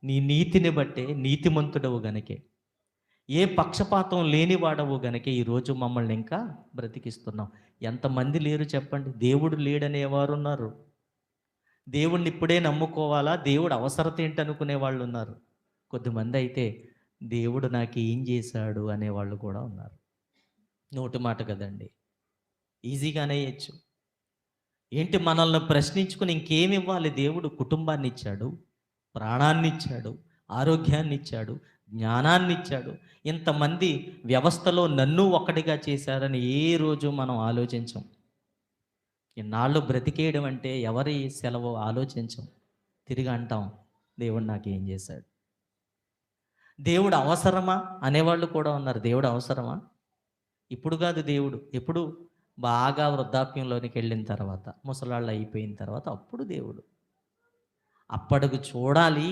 నీ నీతిని బట్టే నీతిమంతుడవు గనకే, ఏ పక్షపాతం లేనివాడవు గనకే ఈరోజు మమ్మల్ని ఇంకా బ్రతికిస్తున్నావు. ఎంతమంది లేరు చెప్పండి? దేవుడు లేడనేవారున్నారు. దేవుడిని ఇప్పుడే నమ్ముకోవాలా? దేవుడు అవసరత ఏంటనుకునే వాళ్ళున్నారు. కొద్దిమందయితే దేవుడు నాకేం జేశాడు అనేవాళ్ళు కూడా ఉన్నారు. నోటి మాట కదండీ! ఈజీగా అనేయొచ్చు. ఏంటి మనల్ని ప్రశ్నించుకొని ఇంకేమివ్వాలి దేవుడు? కుటుంబాన్నిచ్చాడు, ప్రాణాన్నిచ్చాడు, ఆరోగ్యాన్నిచ్చాడు, జ్ఞానాన్నిచ్చాడు. ఇంతమంది వ్యవస్థలో నన్ను ఒక్కడిగా చేశారని ఏ రోజు మనం ఆలోచించం. ఇన్నాళ్ళు బ్రతికేయడం అంటే ఎవరి సెలవో ఆలోచించం. తిరిగి అంటాం, దేవుడు నాకేం చేశాడు? దేవుడు అవసరమా అనేవాళ్ళు కూడా ఉన్నారు. దేవుడు అవసరమా? ఇప్పుడు కాదు దేవుడు. ఎప్పుడు? బాగా వృద్ధాప్యంలోనికి వెళ్ళిన తర్వాత, ముసలాళ్ళు అయిపోయిన తర్వాత అప్పుడు దేవుడు. అప్పటికి చూడాలి